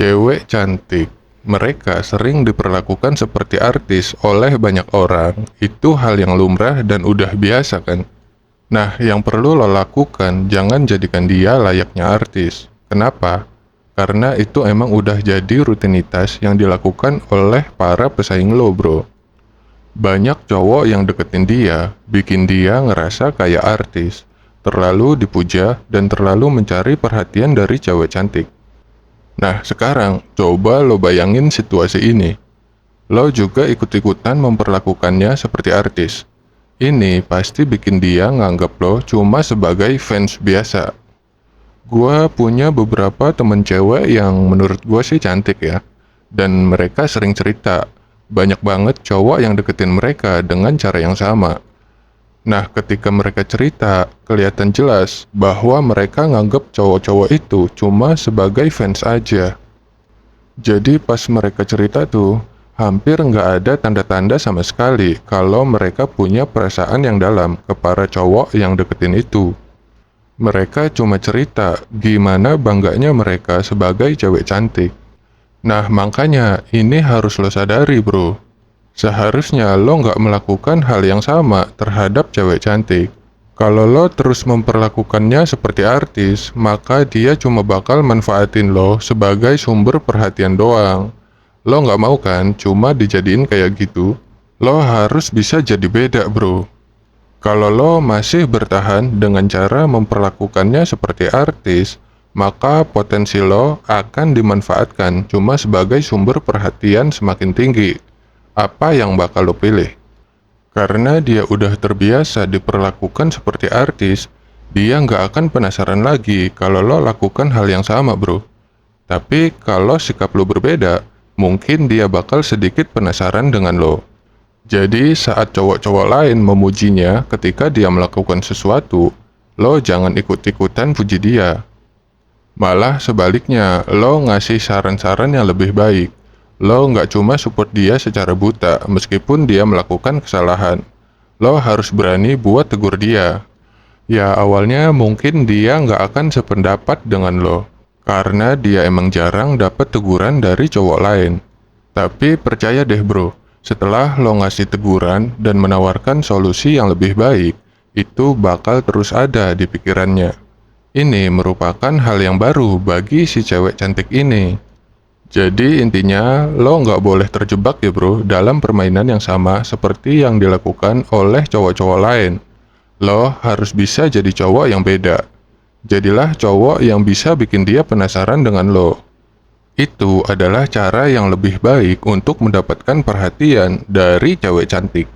Cewek cantik. Mereka sering diperlakukan seperti artis oleh banyak orang. Itu hal yang lumrah dan udah biasa kan? Nah, yang perlu lo lakukan, jangan jadikan dia layaknya artis. Kenapa? Karena itu emang udah jadi rutinitas yang dilakukan oleh para pesaing lo, bro. Banyak cowok yang deketin dia, bikin dia ngerasa kayak artis, terlalu dipuja dan terlalu mencari perhatian dari cewek cantik. Nah, sekarang coba lo bayangin situasi ini. Lo juga ikut-ikutan memperlakukannya seperti artis. Ini pasti bikin dia nganggap lo cuma sebagai fans biasa. Gua punya beberapa temen cewek yang menurut gua sih cantik ya. Dan mereka sering cerita, banyak banget cowok yang deketin mereka dengan cara yang sama. Nah, ketika mereka cerita, kelihatan jelas bahwa mereka nganggap cowok-cowok itu cuma sebagai fans aja. Jadi pas mereka cerita tuh, hampir nggak ada tanda-tanda sama sekali kalau mereka punya perasaan yang dalam ke para cowok yang deketin itu. Mereka cuma cerita gimana bangganya mereka sebagai cewek cantik. Nah, makanya ini harus lo sadari, bro. Seharusnya lo nggak melakukan hal yang sama terhadap cewek cantik. Kalau lo terus memperlakukannya seperti artis, maka dia cuma bakal manfaatin lo sebagai sumber perhatian doang. Lo nggak mau kan cuma dijadiin kayak gitu? Lo harus bisa jadi beda, bro. Kalau lo masih bertahan dengan cara memperlakukannya seperti artis, maka potensi lo akan dimanfaatkan cuma sebagai sumber perhatian semakin tinggi. Apa yang bakal lo pilih? Karena dia udah terbiasa diperlakukan seperti artis, dia nggak akan penasaran lagi kalau lo lakukan hal yang sama, bro. Tapi kalau sikap lo berbeda, mungkin dia bakal sedikit penasaran dengan lo. Jadi saat cowok-cowok lain memujinya ketika dia melakukan sesuatu, lo jangan ikut-ikutan puji dia. Malah sebaliknya, lo ngasih saran-saran yang lebih baik. Lo nggak cuma support dia secara buta meskipun dia melakukan kesalahan. Lo harus berani buat tegur dia. Ya awalnya mungkin dia nggak akan sependapat dengan lo, karena dia emang jarang dapat teguran dari cowok lain. Tapi percaya deh bro, setelah lo ngasih teguran dan menawarkan solusi yang lebih baik, itu bakal terus ada di pikirannya. Ini merupakan hal yang baru bagi si cewek cantik ini. Jadi intinya, lo nggak boleh terjebak ya bro dalam permainan yang sama seperti yang dilakukan oleh cowok-cowok lain. Lo harus bisa jadi cowok yang beda. Jadilah cowok yang bisa bikin dia penasaran dengan lo. Itu adalah cara yang lebih baik untuk mendapatkan perhatian dari cewek cantik.